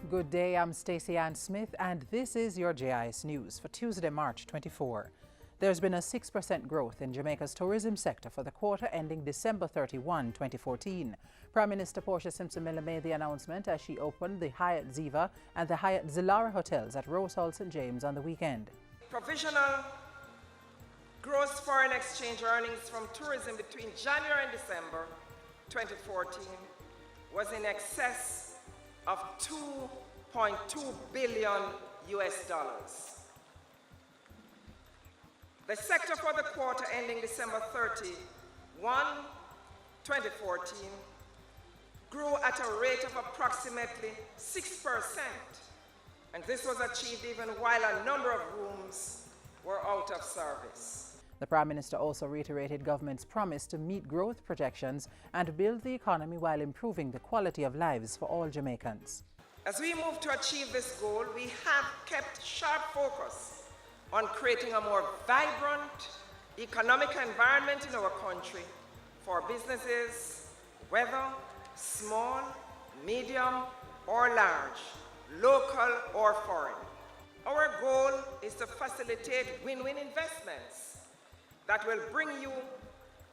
Good day, I'm Stacey Ann Smith, and this is your JIS News for Tuesday, March 24. There's been a 6% growth in Jamaica's tourism sector for the quarter ending December 31, 2014. Prime Minister Portia Simpson-Miller made the announcement as she opened the Hyatt Ziva and the Hyatt Zilara hotels at Rose Hall St. James on the weekend. Provisional gross foreign exchange earnings from tourism between January and December 2014 was in excess of $2.2 billion US. The sector for the quarter ending December 31, 2014 grew at a rate of approximately 6%, and this was achieved even while a number of rooms were out of service. The Prime Minister also reiterated government's promise to meet growth projections and build the economy while improving the quality of lives for all Jamaicans. As we move to achieve this goal, we have kept sharp focus on creating a more vibrant economic environment in our country for businesses, whether small, medium, or large, local or foreign. Our goal is to facilitate win-win investments that will bring you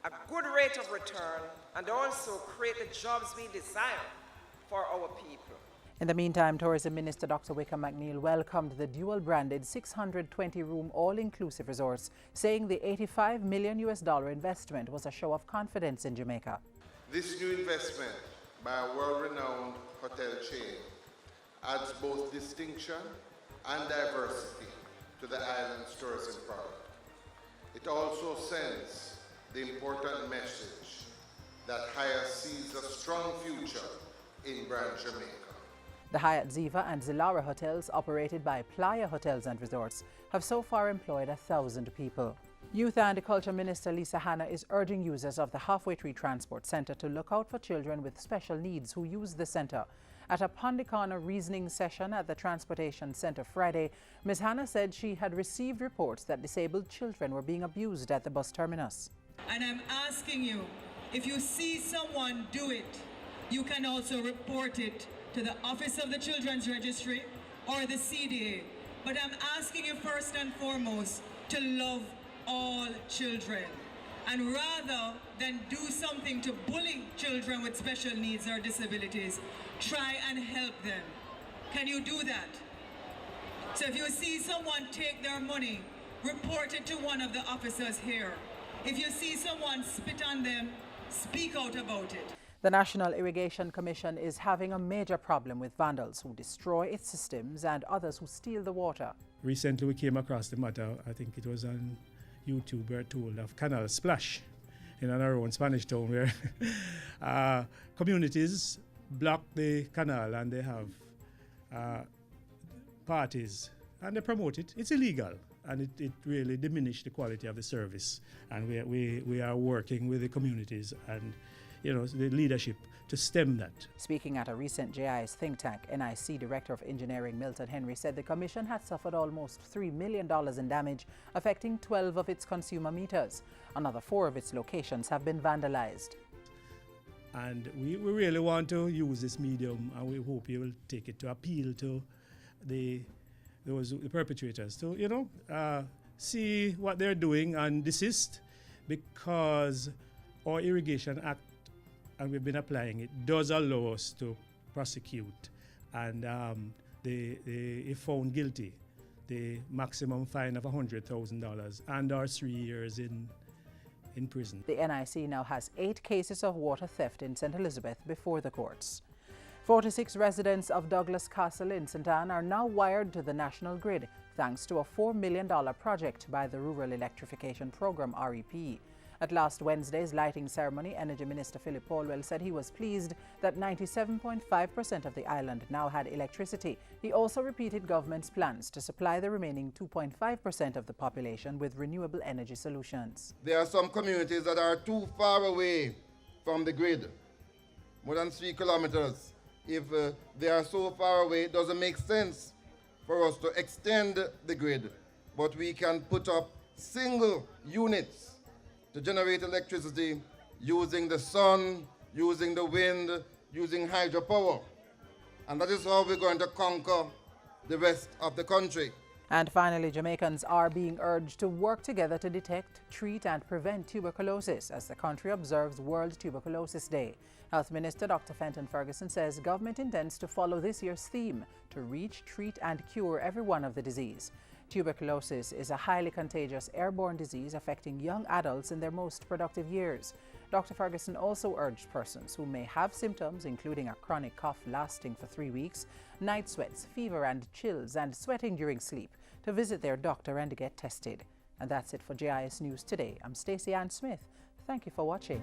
a good rate of return and also create the jobs we desire for our people. In the meantime, Tourism Minister Dr. Wickham McNeil welcomed the dual-branded 620-room all-inclusive resorts, saying the $85 million investment was a show of confidence in Jamaica. This new investment by a world-renowned hotel chain adds both distinction and diversity to the island's tourism product. It also sends the important message that Hyatt sees a strong future in Brand Jamaica. The Hyatt Ziva and Zilara hotels, operated by Playa Hotels and Resorts, have so far employed 1,000 people. Youth and Culture Minister Lisa Hanna is urging users of the Halfway Tree Transport Centre to look out for children with special needs who use the centre. At a Pondicana reasoning session at the Transportation Centre Friday, Ms. Hanna said she had received reports that disabled children were being abused at the bus terminus. And I'm asking you, if you see someone do it, you can also report it to the Office of the Children's Registry or the CDA. But I'm asking you first and foremost to love all children. And rather than do something to bully children with special needs or disabilities, try and help them. Can you do that? So if you see someone take their money, report it to one of the officers here. If you see someone spit on them, speak out about it. The National Irrigation Commission is having a major problem with vandals who destroy its systems and others who steal the water. Recently we came across the matter, I think it was on YouTube, we're told, of Canal Splash in our own Spanish town where communities block the canal and they have parties and they promote it. It's illegal and it really diminished the quality of the service, and we are working with the communities and the leadership to stem that. Speaking at a recent JIS think tank, NIC Director of Engineering Milton Henry said the Commission had suffered almost $3 million in damage, affecting 12 of its consumer meters. Another 4 of its locations have been vandalized. And we really want to use this medium, and we hope you will take it to appeal to the perpetrators to see what they're doing and desist, because our Irrigation Act, and we've been applying it, does allow us to prosecute, and if found guilty, the maximum fine of $100,000 and or 3 years in prison. The NIC now has 8 cases of water theft in St. Elizabeth before the courts. 46 residents of Douglas Castle in St. Anne are now wired to the national grid thanks to a $4 million project by the Rural Electrification Program, REP. At last Wednesday's lighting ceremony, Energy Minister Philip Paulwell said he was pleased that 97.5% of the island now had electricity. He also repeated government's plans to supply the remaining 2.5% of the population with renewable energy solutions. There are some communities that are too far away from the grid, more than 3 kilometers. If they are so far away, it doesn't make sense for us to extend the grid, but we can put up single units to generate electricity using the sun, using the wind, using hydropower. And that is how we're going to conquer the rest of the country. And finally, Jamaicans are being urged to work together to detect, treat and prevent tuberculosis as the country observes World Tuberculosis Day. Health Minister Dr. Fenton Ferguson says government intends to follow this year's theme to reach, treat and cure everyone of the disease. Tuberculosis is a highly contagious airborne disease affecting young adults in their most productive years. Dr. Ferguson also urged persons who may have symptoms, including a chronic cough lasting for 3 weeks, night sweats, fever and chills, and sweating during sleep, to visit their doctor and get tested. And that's it for JIS News Today. I'm Stacey Ann Smith. Thank you for watching.